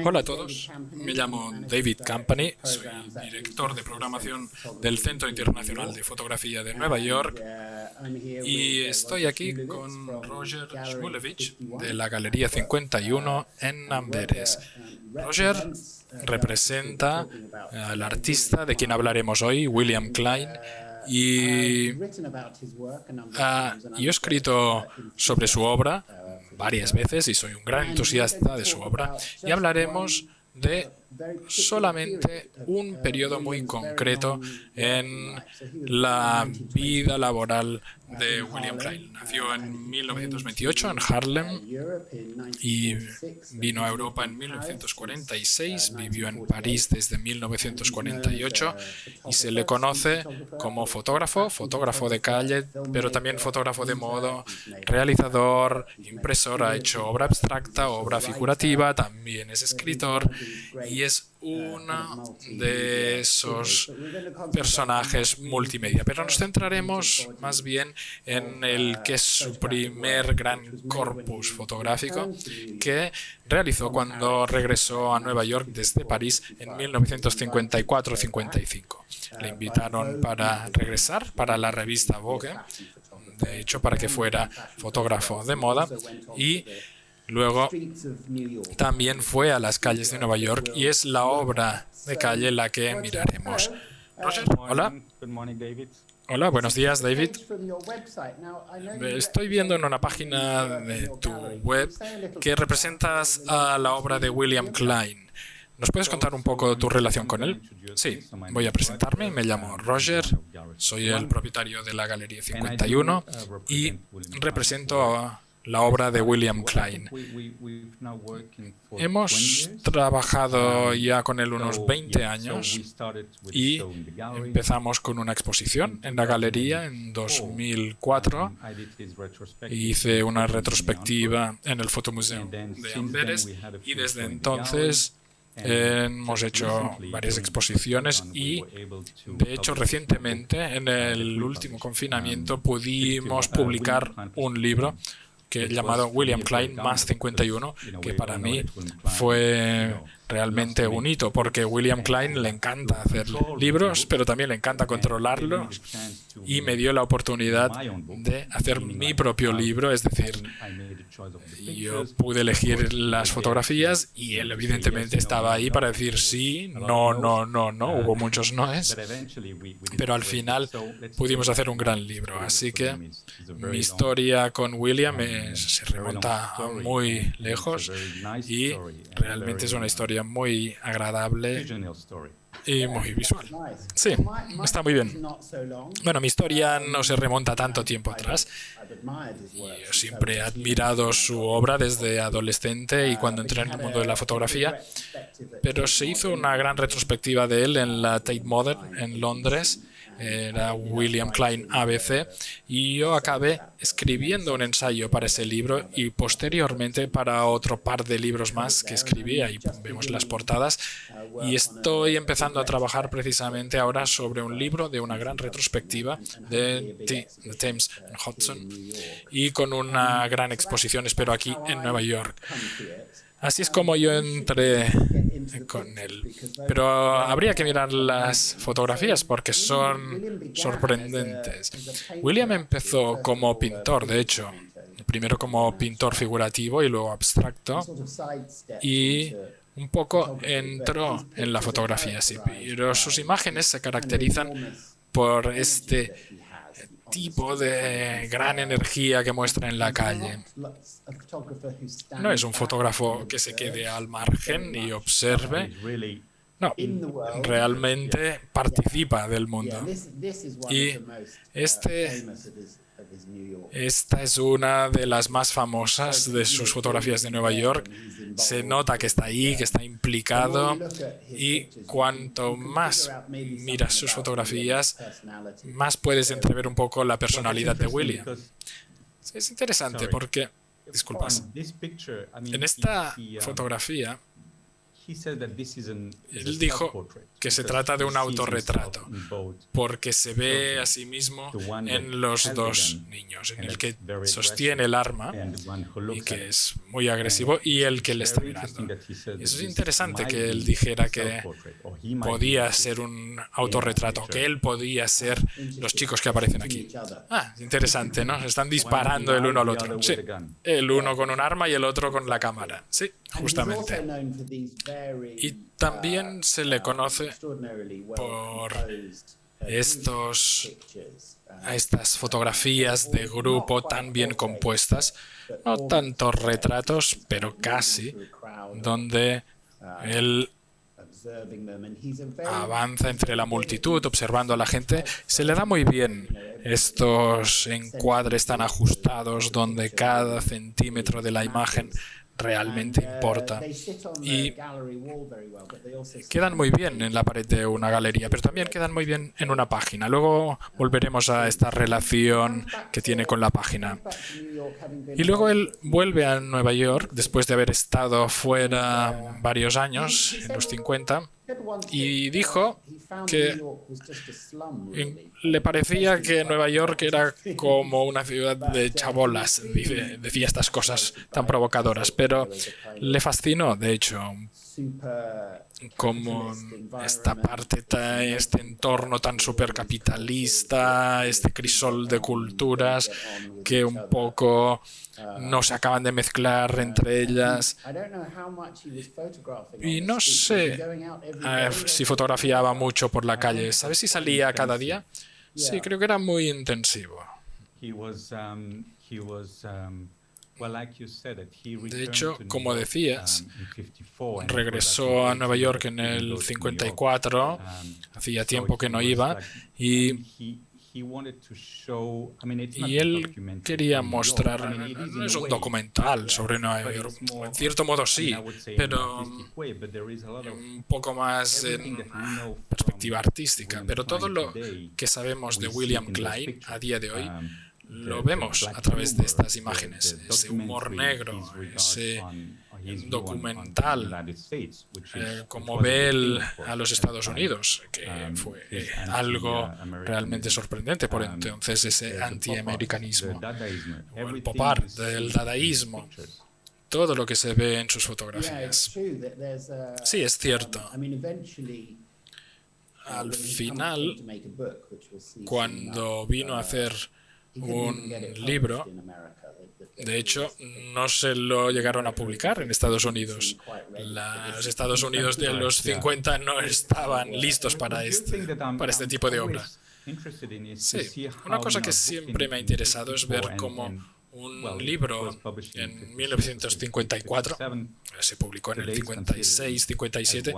Hola a todos, me llamo David Campany, soy director de programación del Centro Internacional de Fotografía de Nueva York y estoy aquí con Roger Shmulevich de la Galería 51 en Amberes. Roger representa al artista de quien hablaremos hoy, William Klein, y yo he escrito sobre su obra varias veces y soy un gran entusiasta de su obra, y hablaremos de solamente un periodo muy concreto en la vida laboral de William Klein. Nació en 1928 en Harlem y vino a Europa en 1946, vivió en París desde 1948 y se le conoce como fotógrafo de calle, pero también fotógrafo de moda, realizador, impresor, ha hecho obra abstracta, obra figurativa, también es escritor y es uno de esos personajes multimedia. Pero nos centraremos más bien en el que es su primer gran corpus fotográfico que realizó cuando regresó a Nueva York desde París en 1954-55. Le invitaron para regresar para la revista Vogue, de hecho para que fuera fotógrafo de moda, y luego también fue a las calles de Nueva York y es la obra de calle la que miraremos. Roger, hola. Hola, buenos días, David. Estoy viendo en una página de tu web que representas a la obra de William Klein. ¿Nos puedes contar un poco tu relación con él? Sí, voy a presentarme. Me llamo Roger, soy el propietario de la Galería 51 y represento a la obra de William Klein. Hemos trabajado ya con él unos 20 años y empezamos con una exposición en la galería en 2004. Hice una retrospectiva en el Fotomuseo de Amberes y desde entonces hemos hecho varias exposiciones y, de hecho, recientemente, en el último confinamiento, pudimos publicar un libro llamado William Klein más 51, que para mí fue realmente un hito, porque William Klein le encanta hacer libros, pero también le encanta controlarlos, y me dio la oportunidad de hacer mi propio libro, es decir, yo pude elegir las fotografías y él evidentemente estaba ahí para decir sí, no, hubo muchos noes, pero al final pudimos hacer un gran libro, así que mi historia con William se remonta a muy lejos y realmente es una historia muy agradable y muy visual. Sí, está muy bien. Bueno, mi historia no se remonta tanto tiempo atrás. Yo siempre he admirado su obra desde adolescente y cuando entré en el mundo de la fotografía, pero se hizo una gran retrospectiva de él en la Tate Modern en Londres. Era William Klein ABC, y yo acabé escribiendo un ensayo para ese libro y posteriormente para otro par de libros más que escribí, ahí vemos las portadas, y estoy empezando a trabajar precisamente ahora sobre un libro de una gran retrospectiva de Thames and Hudson y con una gran exposición, espero, aquí en Nueva York. Así es como yo entré con él. Pero habría que mirar las fotografías porque son sorprendentes. William empezó como pintor, de hecho. Primero como pintor figurativo y luego abstracto. Y un poco entró en la fotografía, sí. Pero sus imágenes se caracterizan por este tipo de gran energía que muestra en la calle. No es un fotógrafo que se quede al margen y observe. No, realmente participa del mundo. Y esta es una de las más famosas de sus fotografías de Nueva York. Se nota que está ahí, que está implicado, y cuanto más miras sus fotografías, más puedes entrever un poco la personalidad de William. Es interesante porque, disculpas, en esta fotografía Él dijo que se trata de un autorretrato, porque se ve a sí mismo en los dos niños, en el que sostiene el arma y que es muy agresivo, y el que le está mirando. Eso es interesante que él dijera que podía ser un autorretrato, que él podía ser los chicos que aparecen aquí. Interesante, ¿no? Se están disparando el uno al otro. Sí, el uno con un arma y el otro con la cámara. Sí, justamente. Y también se le conoce por estas fotografías de grupo tan bien compuestas, no tanto retratos, pero casi, donde él avanza entre la multitud observando a la gente. Se le da muy bien estos encuadres tan ajustados donde cada centímetro de la imagen realmente importa, y quedan muy bien en la pared de una galería, pero también quedan muy bien en una página. Luego volveremos a esta relación que tiene con la página. Y luego él vuelve a Nueva York después de haber estado fuera varios años, en los 50, y dijo que le parecía que Nueva York era como una ciudad de chabolas. Decía estas cosas tan provocadoras, pero le fascinó, de hecho, como esta parte, este entorno tan supercapitalista, este crisol de culturas que un poco no se acaban de mezclar entre ellas. Y no sé si fotografiaba mucho por la calle. ¿Sabes si salía cada día? Sí, creo que era muy intensivo. De hecho, como decías, regresó a Nueva York en el 54, hacía tiempo que no iba, y él quería mostrar, no es un documental sobre Nueva York, en cierto modo sí, pero un poco más en perspectiva artística. Pero todo lo que sabemos de William Klein a día de hoy lo vemos a través de estas imágenes, ese humor negro, ese documental, como ve él a los Estados Unidos, que fue algo realmente sorprendente por entonces, ese antiamericanismo, o el pop art del dadaísmo, todo lo que se ve en sus fotografías. Sí, es cierto. Al final, cuando vino a hacer un libro, de hecho, no se lo llegaron a publicar en Estados Unidos. Los Estados Unidos de los 50 no estaban listos para este tipo de obra. Sí, una cosa que siempre me ha interesado es ver cómo un libro en 1954, se publicó en el 56, 57,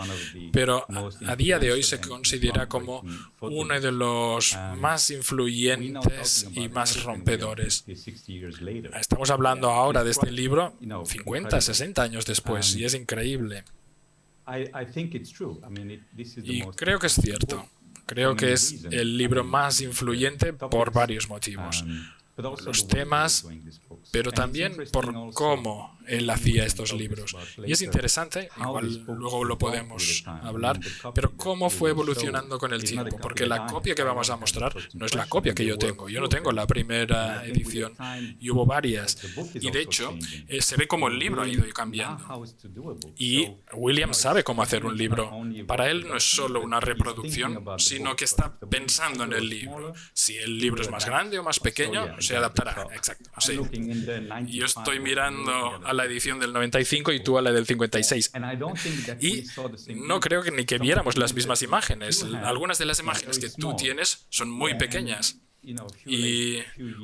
pero a día de hoy se considera como uno de los más influyentes y más rompedores. Estamos hablando ahora de este libro 50, 60 años después, y es increíble. Y creo que es cierto. Creo que es el libro más influyente por varios motivos. Por los temas, pero también por cómo él hacía estos libros. Y es interesante, igual luego lo podemos hablar, pero cómo fue evolucionando con el tiempo, porque la copia que vamos a mostrar no es la copia que yo tengo. Yo no tengo la primera edición, y hubo varias. Y de hecho, se ve como el libro ha ido cambiando. Y William sabe cómo hacer un libro. Para él no es solo una reproducción, sino que está pensando en el libro. Si el libro es más grande o más pequeño, se adaptará. Exacto. Sí. Yo estoy mirando a la edición del 95 y tú a la del 56. Y no creo que ni que viéramos las mismas imágenes. Algunas de las imágenes que tú tienes son muy pequeñas. Y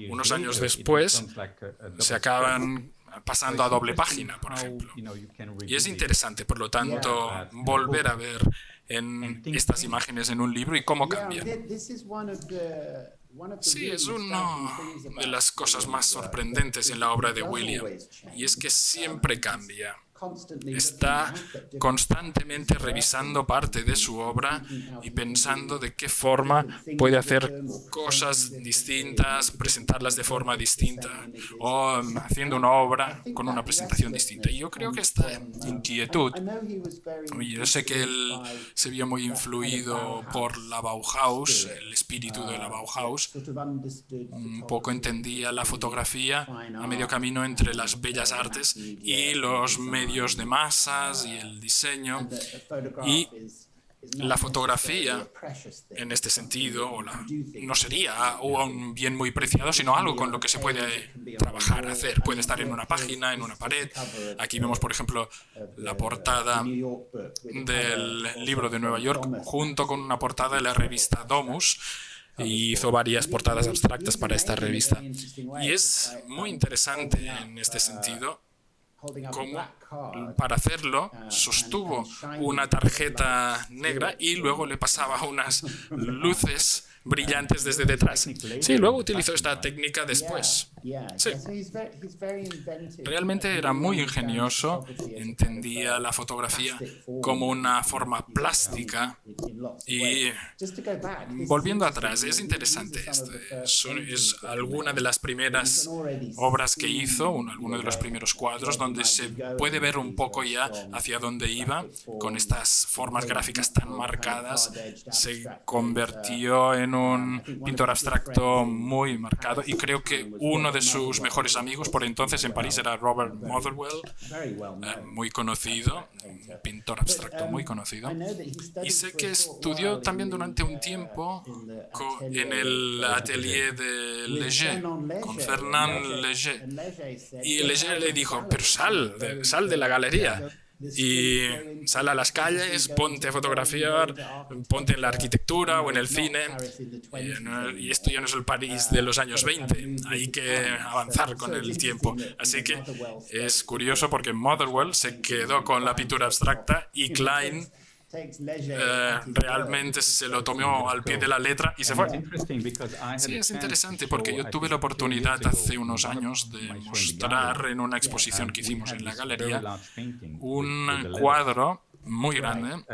unos años después se acaban pasando a doble página, por ejemplo. Y es interesante, por lo tanto, volver a ver en estas imágenes en un libro y cómo cambian. Sí, es una de las cosas más sorprendentes en la obra de William, y es que siempre cambia. está constantemente revisando parte de su obra y pensando de qué forma puede hacer cosas distintas, presentarlas de forma distinta o haciendo una obra con una presentación distinta. Y yo creo que esta inquietud, yo sé que él se vio muy influido por la Bauhaus, el espíritu de la Bauhaus, un poco entendía la fotografía a medio camino entre las bellas artes y los medios de masas y el diseño, y la fotografía en este sentido no sería un bien muy preciado, sino algo con lo que se puede trabajar, hacer. Puede estar en una página, en una pared. Aquí vemos, por ejemplo, la portada del libro de Nueva York junto con una portada de la revista Domus. Y hizo varias portadas abstractas para esta revista. Y es muy interesante en este sentido cómo para hacerlo sostuvo una tarjeta negra y luego le pasaba unas luces brillantes desde detrás. Sí, luego utilizó esta técnica después. Sí. Realmente era muy ingenioso, entendía la fotografía como una forma plástica y volviendo atrás, es interesante esto. Es alguna de las primeras obras que hizo, alguno de los primeros cuadros donde se puede ver un poco ya hacia dónde iba con estas formas gráficas tan marcadas. Se convirtió en un pintor abstracto muy marcado y creo que uno de sus mejores amigos por entonces en París era Robert Motherwell, muy conocido, un pintor abstracto muy conocido. Y sé que estudió también durante un tiempo en el atelier de Léger, con Fernand Léger. Y Léger le dijo, pero sal de la galería. Y sal a las calles, ponte a fotografiar, ponte en la arquitectura o en el cine. Y esto ya no es el París de los años 20, hay que avanzar con el tiempo. Así que es curioso porque Motherwell se quedó con la pintura abstracta y Klein realmente se lo tomó al pie de la letra y se fue. Sí, es interesante porque yo tuve la oportunidad hace unos años de mostrar en una exposición que hicimos en la galería un cuadro muy grande,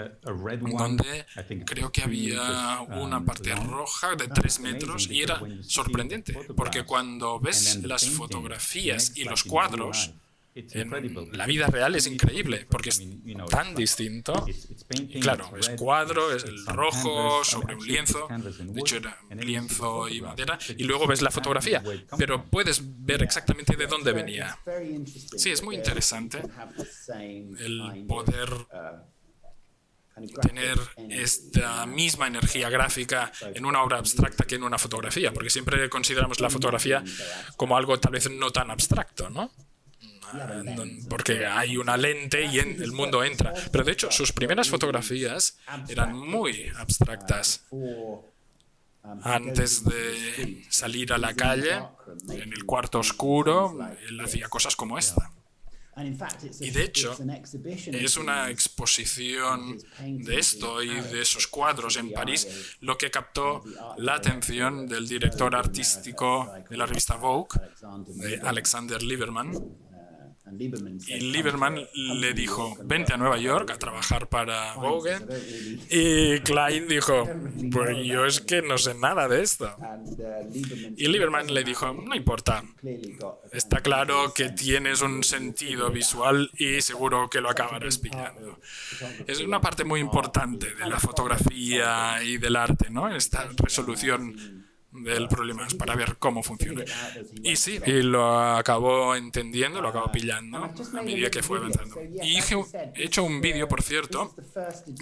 donde creo que había una parte roja de 3 metros y era sorprendente, porque cuando ves las fotografías y los cuadros, en la vida real es increíble, porque es tan distinto. Y claro, es cuadro, es el rojo sobre un lienzo, de hecho era un lienzo y madera, y luego ves la fotografía, pero puedes ver exactamente de dónde venía. Sí, es muy interesante el poder tener esta misma energía gráfica en una obra abstracta que en una fotografía, porque siempre consideramos la fotografía como algo tal vez no tan abstracto, ¿no? Porque hay una lente y el mundo entra. Pero de hecho, sus primeras fotografías eran muy abstractas. Antes de salir a la calle, en el cuarto oscuro, él hacía cosas como esta. Y de hecho, es una exposición de esto y de esos cuadros en París lo que captó la atención del director artístico de la revista Vogue, de Alexander Lieberman. Y Lieberman le dijo, vente a Nueva York a trabajar para Vogue. Y Klein dijo, pues yo es que no sé nada de esto. Y Lieberman le dijo, no importa, está claro que tienes un sentido visual y seguro que lo acabarás pillando. Es una parte muy importante de la fotografía y del arte, ¿no? Esta resolución del problema es para ver cómo funciona. Y sí, y lo acabó entendiendo, lo acabó pillando a medida que fue avanzando. Y he hecho un vídeo, por cierto,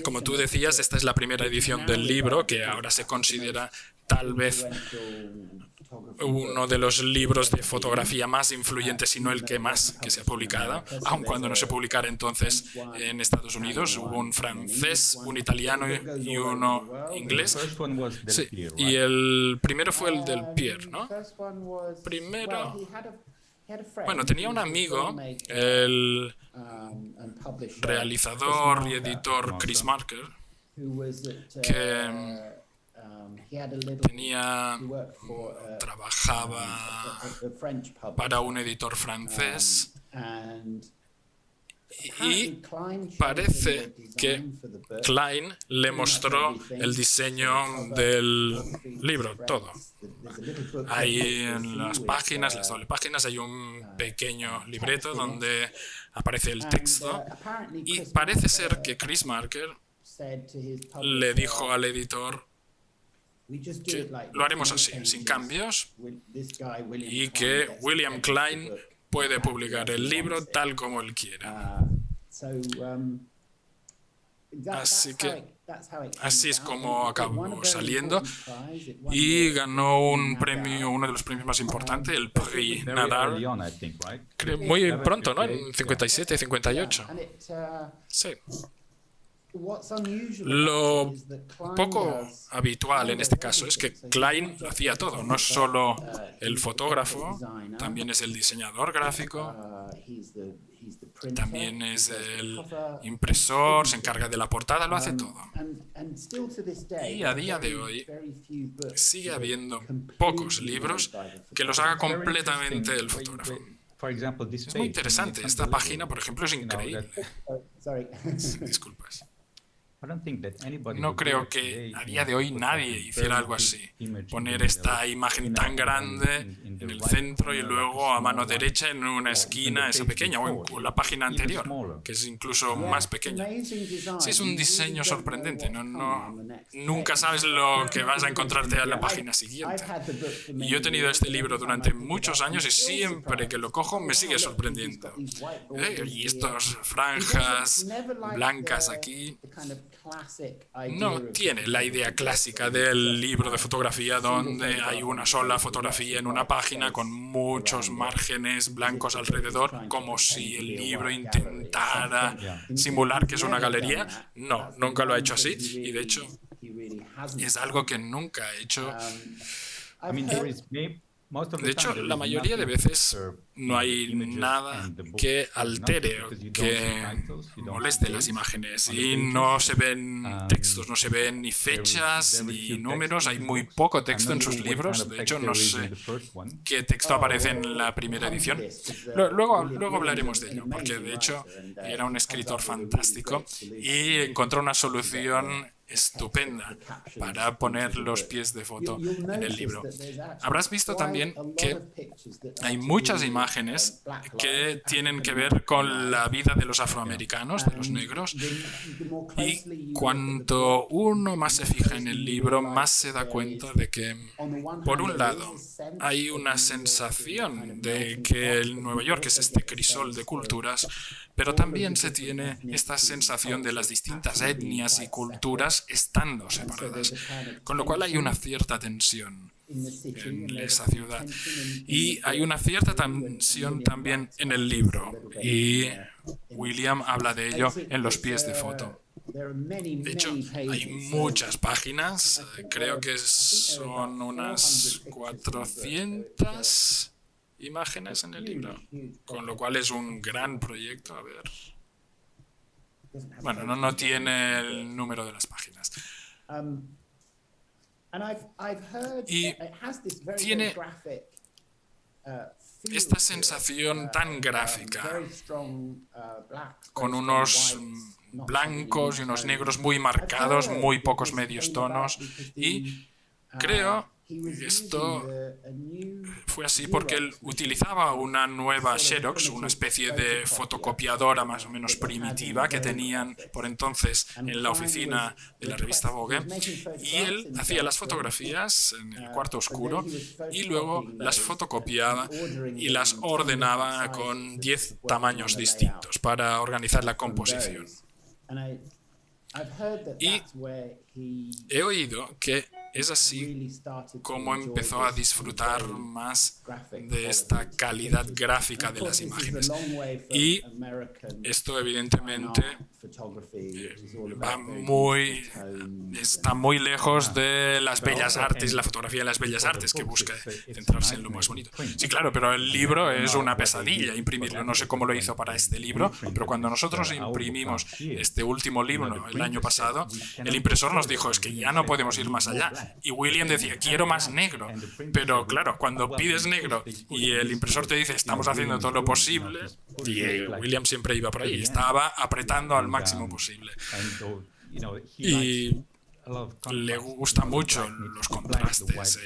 como tú decías, esta es la primera edición del libro, que ahora se considera tal vez uno de los libros de fotografía más influyentes, si no el que más que se ha publicado, aun cuando no se publicara entonces en Estados Unidos. Hubo un francés, un italiano y uno inglés. Sí, y el primero fue el del Pierre, ¿no? Primero, bueno, tenía un amigo, el realizador y editor Chris Marker, que trabajaba para un editor francés Y parece que Klein le mostró el diseño del libro, todo. Ahí en las páginas, las doble páginas, hay un pequeño libreto donde aparece el texto y parece ser que Chris Marker le dijo al editor que lo haremos así, sin cambios, y que William Klein puede publicar el libro tal como él quiera. Así que así es como acabó saliendo y ganó un premio, uno de los premios más importantes, el Prix Nadar, muy pronto, ¿no? En 57, 58. Sí. Lo poco habitual en este caso es que Klein lo hacía todo, no solo el fotógrafo, también es el diseñador gráfico, también es el impresor, se encarga de la portada, lo hace todo. Y a día de hoy sigue habiendo pocos libros que los haga completamente el fotógrafo. Es muy interesante, esta página, por ejemplo, es increíble. Disculpas. No creo que a día de hoy nadie hiciera algo así. Poner esta imagen tan grande en el centro y luego a mano derecha en una esquina esa pequeña, o en la página anterior, que es incluso más pequeña. Sí, es un diseño sorprendente. Nunca sabes lo que vas a encontrarte en la página siguiente. Y yo he tenido este libro durante muchos años y siempre que lo cojo me sigue sorprendiendo. Y estas franjas blancas aquí. No tiene la idea clásica del libro de fotografía donde hay una sola fotografía en una página con muchos márgenes blancos alrededor, como si el libro intentara simular que es una galería. No, nunca lo ha hecho así y de hecho es algo que nunca ha hecho. De hecho, la mayoría de veces no hay nada que altere o que moleste las imágenes y no se ven textos, no se ven ni fechas ni números, hay muy poco texto en sus libros, de hecho no sé qué texto aparece en la primera edición. Luego hablaremos de ello, porque de hecho era un escritor fantástico y encontró una solución estupenda para poner los pies de foto en el libro. Habrás visto también que hay muchas imágenes que tienen que ver con la vida de los afroamericanos, de los negros, y cuanto uno más se fija en el libro, más se da cuenta de que, por un lado, hay una sensación de que el Nueva York es este crisol de culturas, pero también se tiene esta sensación de las distintas etnias y culturas estando separadas, con lo cual hay una cierta tensión en esa ciudad. Y hay una cierta tensión también en el libro, y William habla de ello en los pies de foto. De hecho, hay muchas páginas, creo que son unas 400 imágenes en el libro, con lo cual es un gran proyecto. A ver. Bueno, no tiene el número de las páginas. Y tiene esta sensación tan gráfica, con unos blancos y unos negros muy marcados, muy pocos medios tonos, y creo esto fue así porque él utilizaba una nueva Xerox, una especie de fotocopiadora más o menos primitiva que tenían por entonces en la oficina de la revista Vogue, y él hacía las fotografías en el cuarto oscuro y luego las fotocopiaba y las ordenaba con 10 tamaños distintos para organizar la composición. Y he oído que es así como empezó a disfrutar más de esta calidad gráfica de las imágenes. Y esto evidentemente está muy lejos de las bellas artes, la fotografía de las bellas artes, que busca centrarse en lo más bonito. Sí, claro, pero el libro es una pesadilla imprimirlo. No sé cómo lo hizo para este libro, pero cuando nosotros imprimimos este último libro el año pasado, el impresor nos dijo, es que ya no podemos ir más allá. Y William decía, quiero más negro. Pero claro, cuando pides negro y el impresor te dice, estamos haciendo todo lo posible, y William siempre iba por ahí, estaba apretando al máximo posible. Y le gustan mucho los contrastes,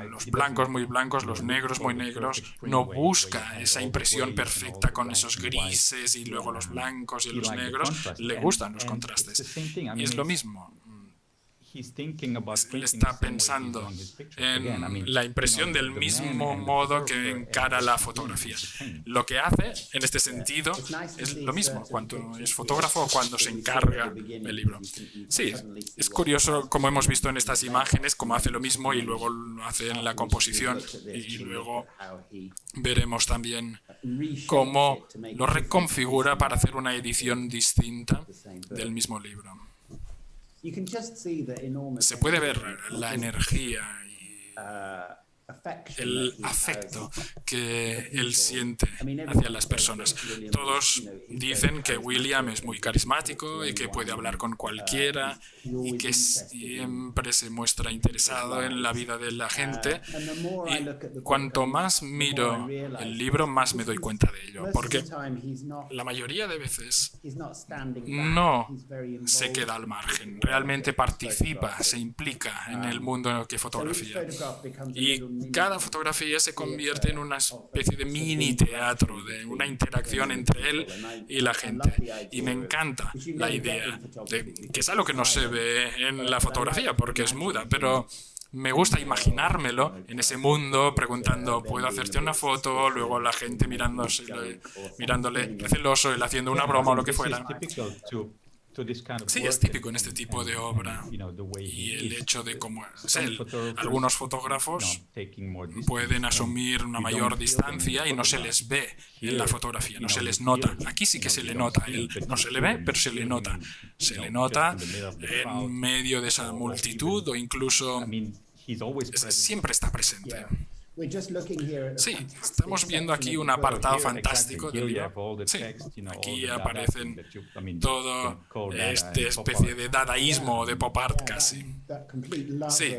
los blancos muy blancos, los negros muy negros. No busca esa impresión perfecta con esos grises y luego los blancos y los negros. Le gustan los contrastes. Y es lo mismo. Él está pensando en la impresión del mismo modo que encara la fotografía. Lo que hace, en este sentido, es lo mismo cuando es fotógrafo o cuando se encarga del libro. Sí, es curioso, como hemos visto en estas imágenes, cómo hace lo mismo y luego lo hace en la composición, y luego veremos también cómo lo reconfigura para hacer una edición distinta del mismo libro. Se puede ver la energía y el afecto que él siente hacia las personas. Todos dicen que William es muy carismático y que puede hablar con cualquiera y que siempre se muestra interesado en la vida de la gente. Y cuanto más miro el libro, más me doy cuenta de ello, porque la mayoría de veces no se queda al margen, realmente participa, se implica en el mundo que fotografía. Y cada fotografía se convierte en una especie de mini teatro, de una interacción entre él y la gente. Y me encanta la idea, que es algo que no se ve en la fotografía porque es muda, pero me gusta imaginármelo en ese mundo, preguntando, ¿puedo hacerte una foto? Luego la gente mirándole receloso, él haciendo una broma o lo que fuera. Sí, es típico en este tipo de obra. Y el hecho de cómo es él. Algunos fotógrafos pueden asumir una mayor distancia y no se les ve en la fotografía, no se les nota. Aquí sí que se le nota. Él no se le ve, pero se le nota. Se le nota en medio de esa multitud o incluso siempre está presente. Sí, estamos viendo aquí un apartado fantástico del libro. Sí, aquí aparecen todo esta especie de dadaísmo o de pop art casi. Sí.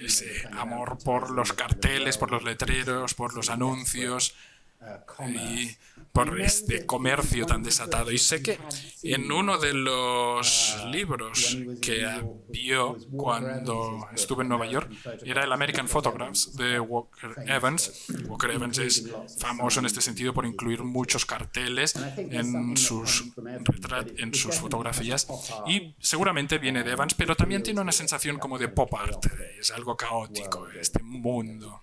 Ese amor por los carteles, por los letreros, por los anuncios y por este comercio tan desatado. Y sé que en uno de los libros que vio cuando estuve en Nueva York era el American Photographs de Walker Evans. Walker Evans es famoso en este sentido por incluir muchos carteles en sus fotografías, y seguramente viene de Evans, pero también tiene una sensación como de pop art. Es algo caótico este mundo,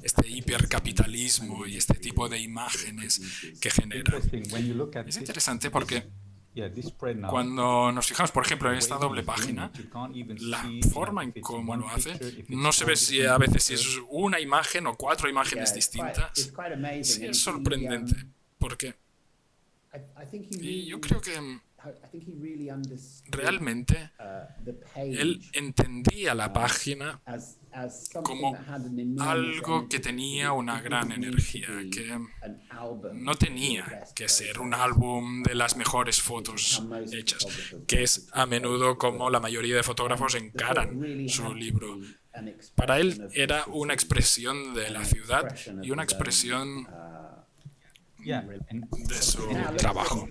este hipercapitalismo y este tipo de imágenes que genera. Es interesante porque cuando nos fijamos, por ejemplo, en esta doble página, la forma en cómo lo hace, no se ve si a veces si es una imagen o 4 imágenes distintas. Sí, es sorprendente, porque yo creo que realmente él entendía la página como algo que tenía una gran energía, que no tenía que ser un álbum de las mejores fotos hechas, que es a menudo como la mayoría de fotógrafos encaran su libro. Para él era una expresión de la ciudad y una expresión de su trabajo.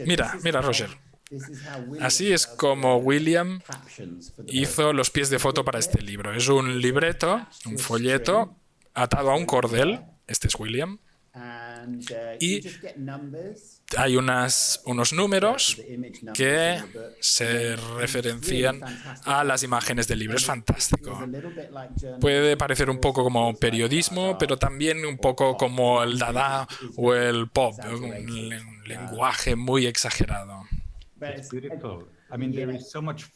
Mira, Roger. Así es como William hizo los pies de foto para este libro. Es un libreto, un folleto atado a un cordel. Este es William. Y hay unos números que se referencian a las imágenes del libro. Es fantástico. Puede parecer un poco como periodismo, pero también un poco como el dada o el pop, un lenguaje muy exagerado.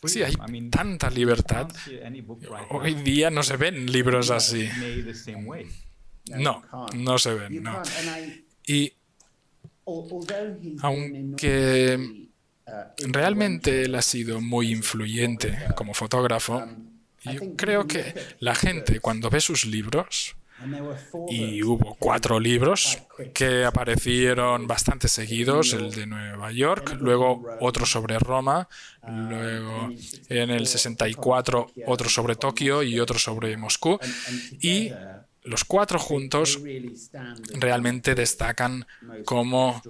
Sí, hay tanta libertad. Hoy día no se ven libros así. No se ven, no. Y aunque realmente él ha sido muy influyente como fotógrafo, yo creo que la gente cuando ve sus libros, y hubo 4 libros que aparecieron bastante seguidos, el de Nueva York, luego otro sobre Roma, luego en el 64 otro sobre Tokio y otro sobre Moscú, y los 4 juntos realmente destacan como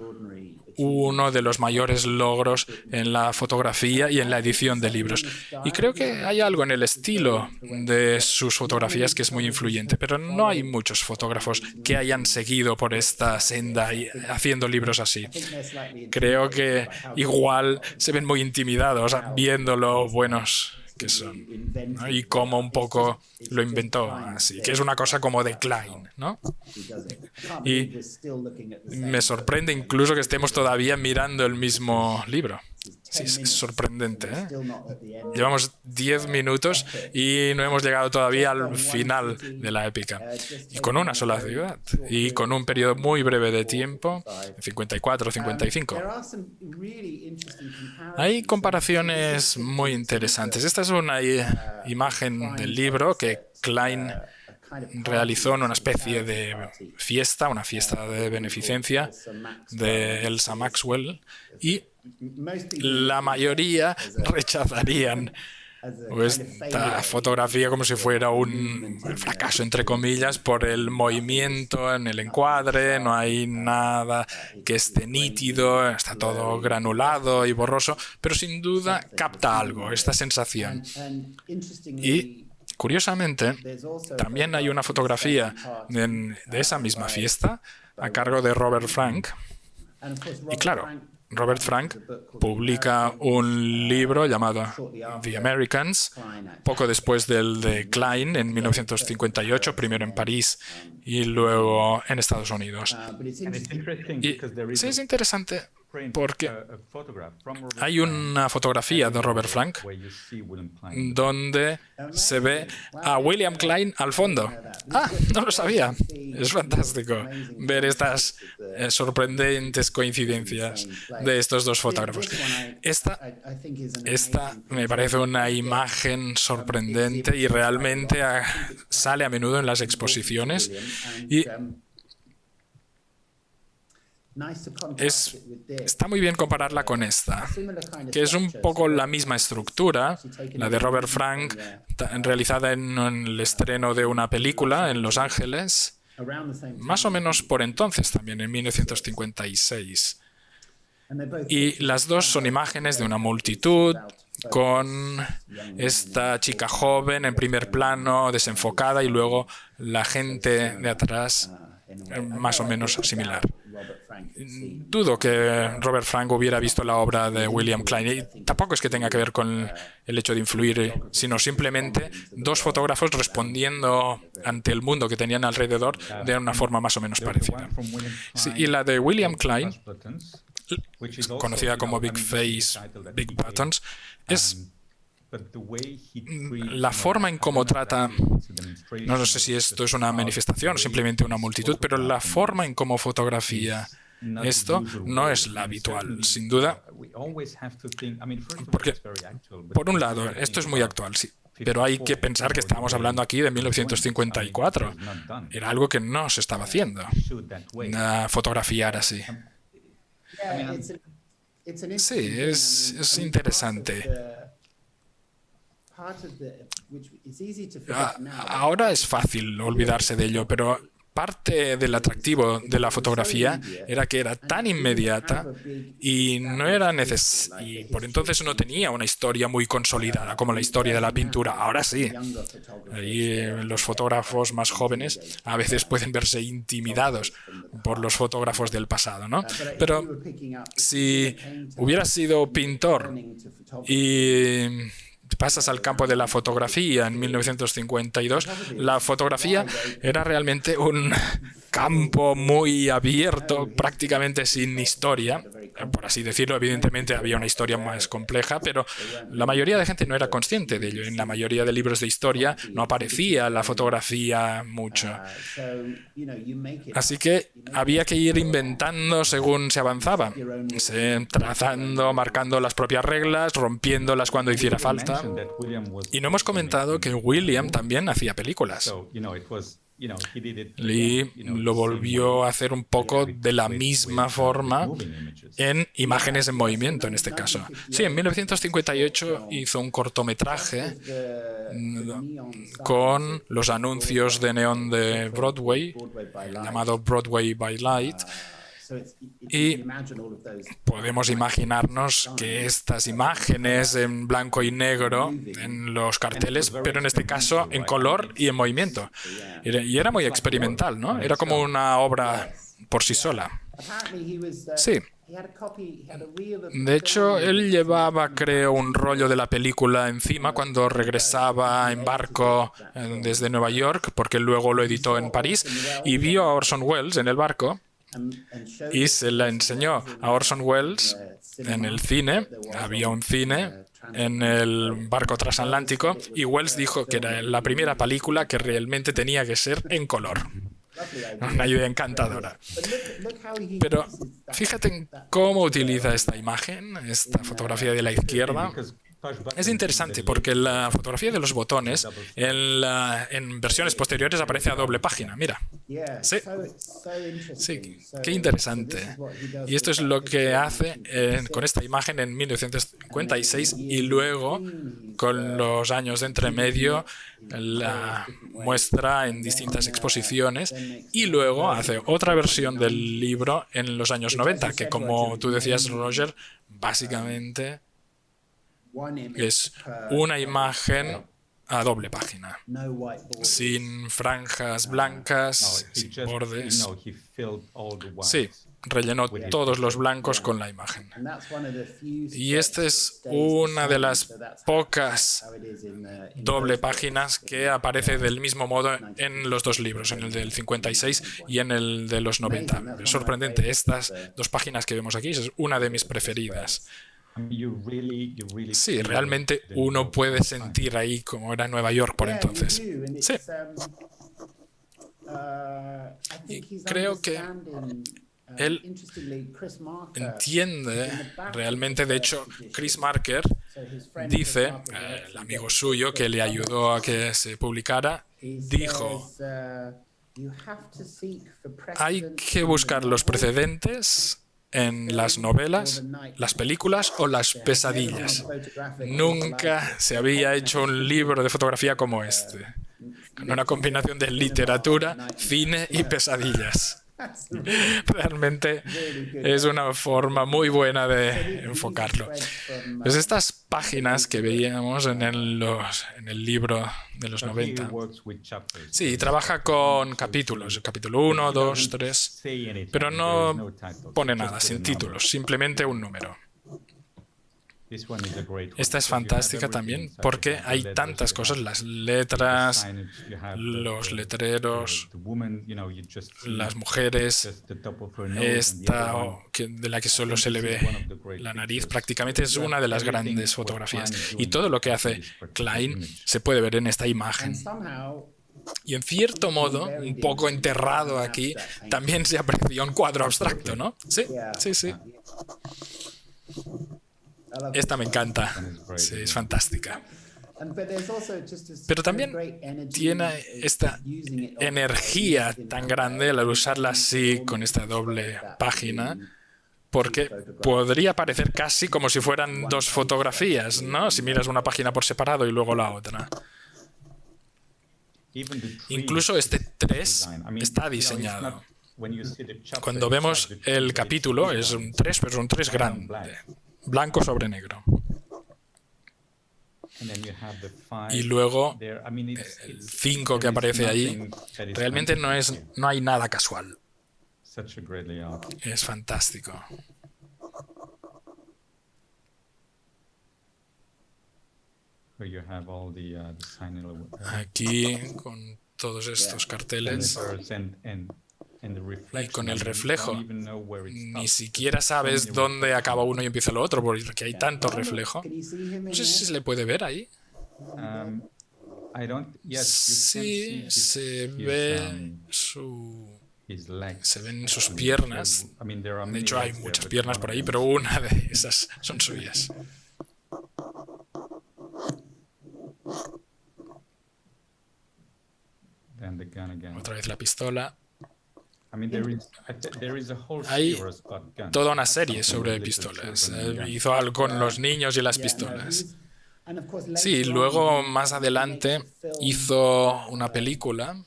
uno de los mayores logros en la fotografía y en la edición de libros. Y creo que hay algo en el estilo de sus fotografías que es muy influyente, pero no hay muchos fotógrafos que hayan seguido por esta senda y haciendo libros así. Creo que igual se ven muy intimidados viendo lo buenos que son, ¿no? Y cómo un poco lo inventó así, que es una cosa como de Klein, ¿no? Y me sorprende incluso que estemos todavía mirando el mismo libro. Sí, es sorprendente, ¿eh? Llevamos 10 minutos y no hemos llegado todavía al final de la épica. Y con una sola ciudad. Y con un periodo muy breve de tiempo, 54, 55. Hay comparaciones muy interesantes. Esta es una imagen del libro que Klein realizó en una especie de fiesta, una fiesta de beneficencia de Elsa Maxwell, y la mayoría rechazarían esta fotografía como si fuera un fracaso, entre comillas, por el movimiento en el encuadre, no hay nada que esté nítido, está todo granulado y borroso, pero sin duda capta algo, esta sensación. Y curiosamente, también hay una fotografía de esa misma fiesta a cargo de Robert Frank. Y claro, Robert Frank publica un libro llamado The Americans, poco después del de Klein, en 1958, primero en París y luego en Estados Unidos. Y sí, es interesante porque hay una fotografía de Robert Frank donde se ve a William Klein al fondo. ¡Ah! No lo sabía. Es fantástico ver estas sorprendentes coincidencias de estos dos fotógrafos. Esta me parece una imagen sorprendente y realmente sale a menudo en las exposiciones y está muy bien compararla con esta, que es un poco la misma estructura, la de Robert Frank, realizada en el estreno de una película en Los Ángeles, más o menos por entonces también, en 1956. Y las dos son imágenes de una multitud con esta chica joven en primer plano, desenfocada, y luego la gente de atrás más o menos similar. Dudo que Robert Frank hubiera visto la obra de William Klein, y tampoco es que tenga que ver con el hecho de influir, sino simplemente dos fotógrafos respondiendo ante el mundo que tenían alrededor de una forma más o menos parecida. Sí, y la de William Klein, conocida como Big Face, Big Buttons, es la forma en cómo trata, no sé si esto es una manifestación o simplemente una multitud, pero la forma en cómo fotografía esto no es la habitual, sin duda, porque, por un lado, esto es muy actual, sí, pero hay que pensar que estamos hablando aquí de 1954. Era algo que no se estaba haciendo, fotografiar así. Sí, es interesante. Ahora es fácil olvidarse de ello, pero parte del atractivo de la fotografía era que era tan inmediata y no era y por entonces no tenía una historia muy consolidada como la historia de la pintura. Ahora sí. Y los fotógrafos más jóvenes a veces pueden verse intimidados por los fotógrafos del pasado, ¿no? Pero si hubieras sido pintor y pasas al campo de la fotografía en 1952, la fotografía era realmente un campo muy abierto, prácticamente sin historia, por así decirlo. Evidentemente había una historia más compleja, pero la mayoría de gente no era consciente de ello. En la mayoría de libros de historia no aparecía la fotografía mucho. Así que había que ir inventando según se avanzaba, trazando, marcando las propias reglas, rompiéndolas cuando hiciera falta. Y no hemos comentado que William también hacía películas. Lee lo volvió a hacer un poco de la misma forma en imágenes en movimiento, en este caso. Sí, en 1958 hizo un cortometraje con los anuncios de neón de Broadway, llamado Broadway by Light. Y podemos imaginarnos que estas imágenes en blanco y negro en los carteles, pero en este caso en color y en movimiento. Y era muy experimental, ¿no? Era como una obra por sí sola. Sí. De hecho, él llevaba, creo, un rollo de la película encima cuando regresaba en barco desde Nueva York, porque luego lo editó en París, y vio a Orson Welles en el barco. Y se la enseñó a Orson Welles en el cine. Había un cine en el barco transatlántico y Welles dijo que era la primera película que realmente tenía que ser en color. Una idea encantadora. Pero fíjate en cómo utiliza esta imagen, esta fotografía de la izquierda. Es interesante porque la fotografía de los botones en versiones posteriores aparece a doble página. Mira. Sí. Sí, qué interesante. Y esto es lo que hace con esta imagen en 1956 y luego, con los años de entremedio, la muestra en distintas exposiciones y luego hace otra versión del libro en los años 90, que como tú decías, Roger, básicamente es una imagen a doble página, sin franjas blancas, sin bordes. Sí, rellenó todos los blancos con la imagen. Y esta es una de las pocas doble páginas que aparece del mismo modo en los dos libros, en el del 56 y en el de los 90. Es sorprendente, estas dos páginas que vemos aquí es una de mis preferidas. Sí, realmente uno puede sentir ahí como era Nueva York por entonces. Sí. Y creo que él entiende realmente, de hecho, Chris Marker dice, el amigo suyo que le ayudó a que se publicara, dijo, hay que buscar los precedentes en las novelas, las películas o las pesadillas. Nunca se había hecho un libro de fotografía como este, con una combinación de literatura, cine y pesadillas. Realmente es una forma muy buena de enfocarlo. Pues estas páginas que veíamos en el libro de los 90. Sí, trabaja con capítulos, capítulo 1, 2, 3, pero no pone nada, sin títulos, simplemente un número. Esta es fantástica también porque hay tantas cosas, las letras, los letreros, las mujeres, esta de la que solo se le ve la nariz, prácticamente es una de las grandes fotografías. Y todo lo que hace Klein se puede ver en esta imagen. Y en cierto modo, un poco enterrado aquí, también se aprecia un cuadro abstracto, ¿no? Sí, sí, sí. Esta me encanta, sí, es fantástica. Pero también tiene esta energía tan grande al usarla así con esta doble página, porque podría parecer casi como si fueran dos fotografías, ¿no? Si miras una página por separado y luego la otra. Incluso este 3 está diseñado. Cuando vemos el capítulo es un 3, pero es un 3 grande. Blanco sobre negro. Y luego el 5 que aparece ahí, realmente no hay nada casual. Es fantástico. Aquí con todos estos carteles. Y con el reflejo, ni siquiera sabes dónde acaba uno y empieza lo otro, porque hay tanto reflejo. No sé si se le puede ver ahí. Sí, se ven sus piernas. De hecho, hay muchas piernas por ahí, pero una de esas son suyas. Otra vez la pistola. Hay toda una serie sobre pistolas. Hizo algo con los niños y las pistolas. Sí, luego más adelante hizo una película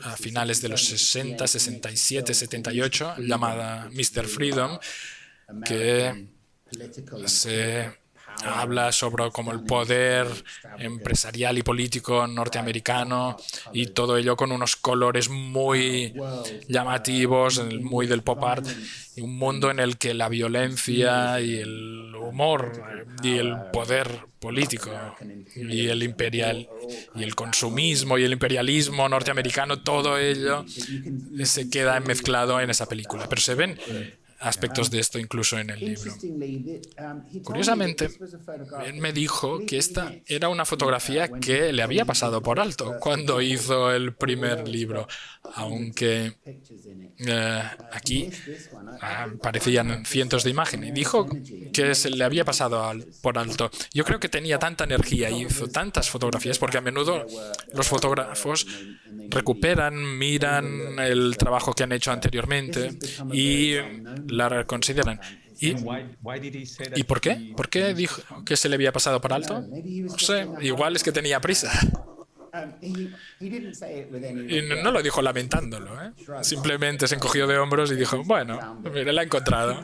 a finales de los 60, 67, 78, llamada Mr. Freedom, que se habla sobre como el poder empresarial y político norteamericano, y todo ello con unos colores muy llamativos, muy del pop art, y un mundo en el que la violencia y el humor y el poder político y el consumismo y el imperialismo norteamericano, todo ello se queda mezclado en esa película. Pero se ven aspectos de esto incluso en el libro. Curiosamente, él me dijo que esta era una fotografía que le había pasado por alto cuando hizo el primer libro, aunque aquí aparecían cientos de imágenes. Y dijo que se le había pasado por alto. Yo creo que tenía tanta energía y hizo tantas fotografías, porque a menudo los fotógrafos recuperan, miran el trabajo que han hecho anteriormente y la reconsideran. ¿Y por qué? ¿Por qué dijo que se le había pasado por alto? No sé, igual es que tenía prisa. Y no lo dijo lamentándolo, ¿eh? Simplemente se encogió de hombros y dijo, bueno, mira, la he encontrado.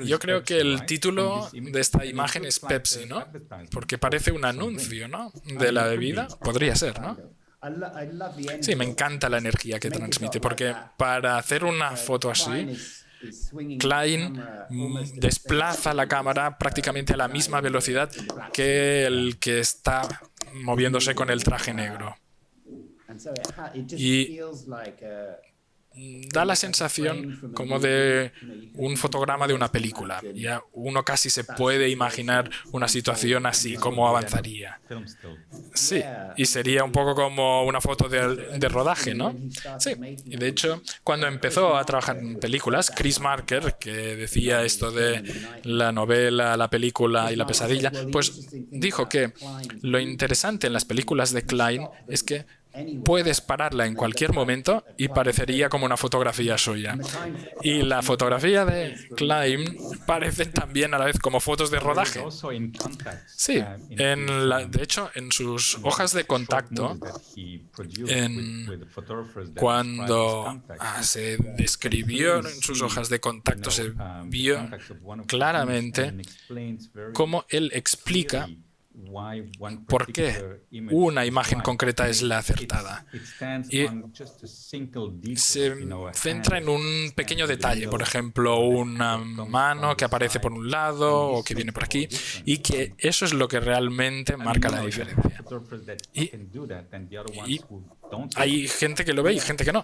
Yo creo que el título de esta imagen es Pepsi, ¿no? Porque parece un anuncio, ¿no?, de la bebida. Podría ser, ¿no? Sí, me encanta la energía que transmite, porque para hacer una foto así, Klein desplaza la cámara prácticamente a la misma velocidad que el que está moviéndose con el traje negro. Y da la sensación como de un fotograma de una película. Ya uno casi se puede imaginar una situación así, cómo avanzaría. Sí, y sería un poco como una foto de rodaje, ¿no? Sí, y de hecho, cuando empezó a trabajar en películas, Chris Marker, que decía esto de la novela, la película y la pesadilla, pues dijo que lo interesante en las películas de Klein es que puedes pararla en cualquier momento y parecería como una fotografía suya. Y la fotografía de Klein parecen también a la vez como fotos de rodaje. Sí, de hecho, en sus hojas de contacto, cuando se describió en sus hojas de contacto, se vio claramente cómo él explica por qué una imagen concreta es la acertada. Y se centra en un pequeño detalle, por ejemplo, una mano que aparece por un lado o que viene por aquí, y que eso es lo que realmente marca la diferencia. Y hay gente que lo ve y gente que no.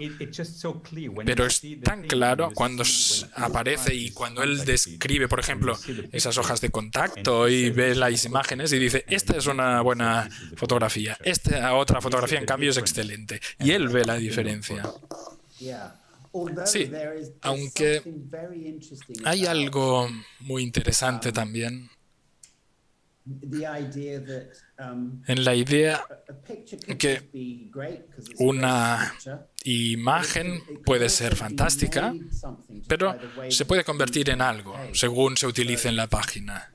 Pero es tan claro cuando aparece y cuando él describe, por ejemplo, esas hojas de contacto y ve las imágenes y dice, esta es una buena fotografía, esta otra fotografía en cambio es excelente. Y él ve la diferencia. Sí, aunque hay algo muy interesante también en la idea que una imagen puede ser fantástica, pero se puede convertir en algo según se utilice en la página.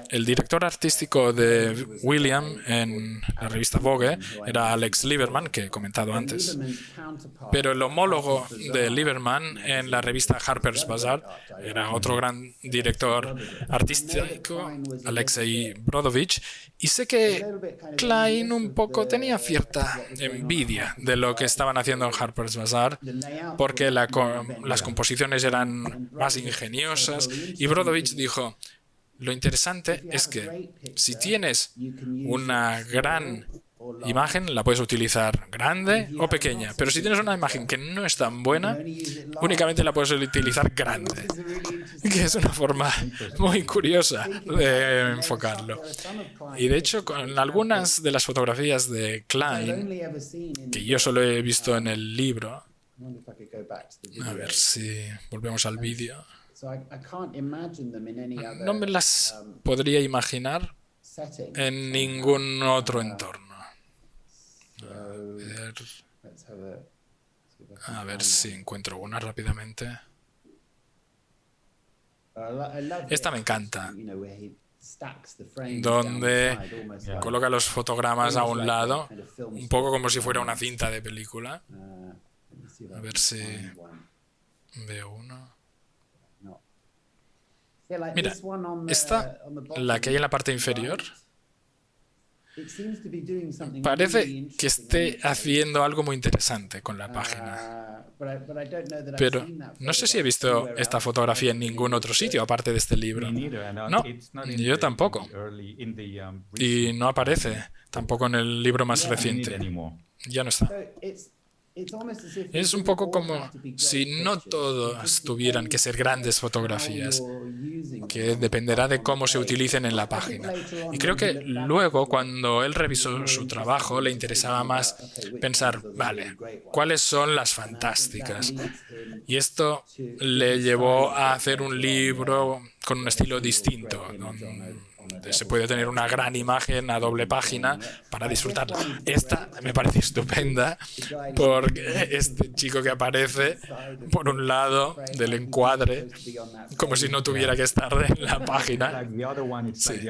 El director artístico de William en la revista Vogue era Alex Lieberman, que he comentado antes. Pero el homólogo de Lieberman en la revista Harper's Bazaar era otro gran director artístico, Alexei Brodovich. Y sé que Klein un poco tenía cierta envidia de lo que estaban haciendo en Harper's Bazaar, porque las composiciones eran más ingeniosas. Y Brodovich dijo, lo interesante es que si tienes una gran imagen la puedes utilizar grande o pequeña, pero si tienes una imagen que no es tan buena, únicamente la puedes utilizar grande, que es una forma muy curiosa de enfocarlo. Y de hecho, con algunas de las fotografías de Klein, que yo solo he visto en el libro, a ver si volvemos al vídeo, no me las podría imaginar en ningún otro entorno. A ver si encuentro una rápidamente. Esta me encanta, donde coloca los fotogramas a un lado, un poco como si fuera una cinta de película. A ver si veo uno. Mira, esta, la que hay en la parte inferior, parece que esté haciendo algo muy interesante con la página. Pero no sé si he visto esta fotografía en ningún otro sitio aparte de este libro. No, yo tampoco. Y no aparece tampoco en el libro más reciente. Ya no está. Es un poco como si no todas tuvieran que ser grandes fotografías, que dependerá de cómo se utilicen en la página. Y creo que luego, cuando él revisó su trabajo, le interesaba más pensar, vale, ¿cuáles son las fantásticas? Y esto le llevó a hacer un libro con un estilo distinto, donde se puede tener una gran imagen a doble página para disfrutarla. Esta me parece estupenda porque este chico que aparece por un lado del encuadre, como si no tuviera que estar en la página. Sí.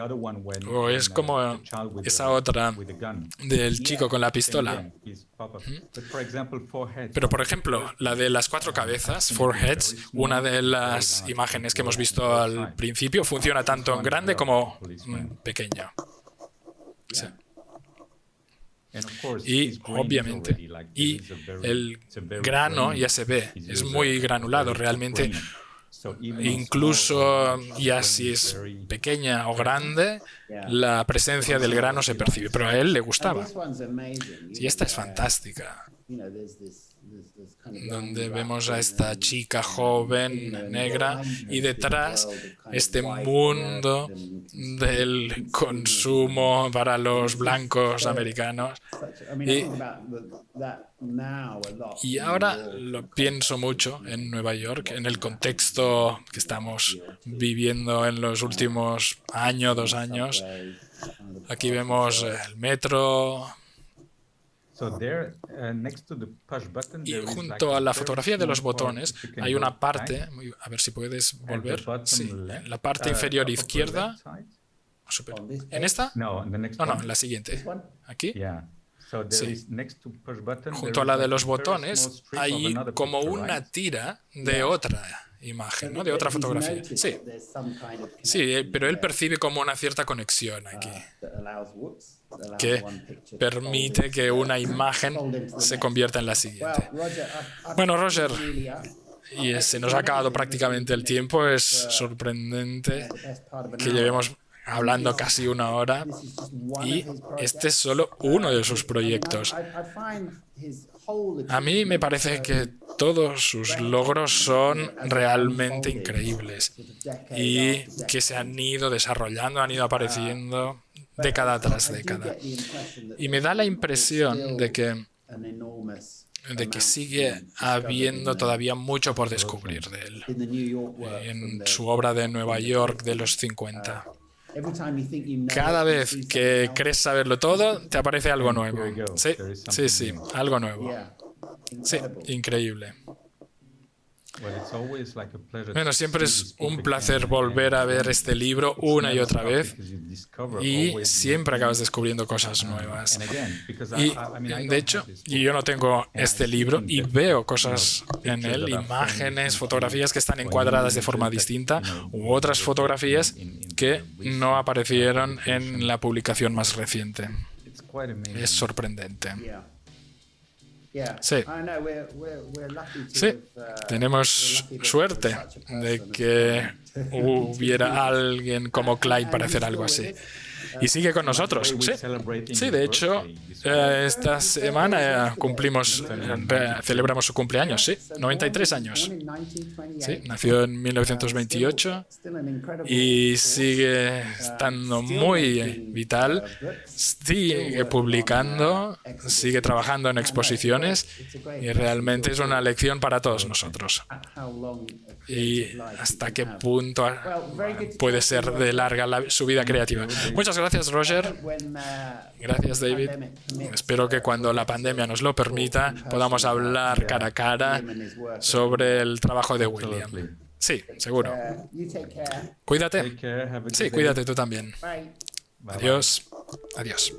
O es como esa otra del chico con la pistola. Pero, por ejemplo, la de las 4 cabezas, Four Heads, una de las imágenes que hemos visto al principio, funciona tanto en grande como pequeño. Sí. Y obviamente, y el grano ya se ve, es muy granulado realmente. Incluso ya si es pequeña o grande, la presencia del grano se percibe, pero a él le gustaba. Y esta es fantástica, donde vemos a esta chica joven, negra, y detrás este mundo del consumo para los blancos americanos. Y ahora lo pienso mucho en Nueva York, en el contexto que estamos viviendo en los últimos año, 2 años. Aquí vemos el metro. Y junto a la fotografía de los botones hay una parte, a ver si puedes volver, sí, en la parte inferior izquierda, ¿en esta? No, en la siguiente, aquí. Sí. Junto a la de los botones hay como una tira de otra imagen, ¿no? De otra fotografía. Sí. Sí, pero él percibe como una cierta conexión aquí, que permite que una imagen se convierta en la siguiente. Bueno, Roger, y se nos ha acabado prácticamente el tiempo. Es sorprendente que llevemos hablando casi 1 hora y este es solo uno de sus proyectos. A mí me parece que todos sus logros son realmente increíbles y que se han ido desarrollando, han ido apareciendo década tras década. Y me da la impresión de que sigue habiendo todavía mucho por descubrir de él en su obra de Nueva York de los 50. Cada vez que crees saberlo todo, te aparece algo nuevo. Sí, algo nuevo. Sí, increíble. Bueno, siempre es un placer volver a ver este libro una y otra vez y siempre acabas descubriendo cosas nuevas. Y de hecho, yo no tengo este libro y veo cosas en él, imágenes, fotografías que están encuadradas de forma distinta u otras fotografías que no aparecieron en la publicación más reciente. Es sorprendente. Sí. Sí, tenemos suerte de que hubiera alguien como Klein para hacer algo así. y sigue con nosotros. Sí, sí, de hecho, esta semana celebramos su cumpleaños, sí, 93 años. Sí, nació en 1928 y sigue estando muy vital, sigue publicando, sigue trabajando en exposiciones y realmente es una lección para todos nosotros. Y hasta qué punto puede ser de larga su vida creativa. Muchas gracias, Roger. Gracias, David. Espero que cuando la pandemia nos lo permita podamos hablar cara a cara sobre el trabajo de William. Sí, seguro. Cuídate. Sí, cuídate tú también. Adiós. Adiós.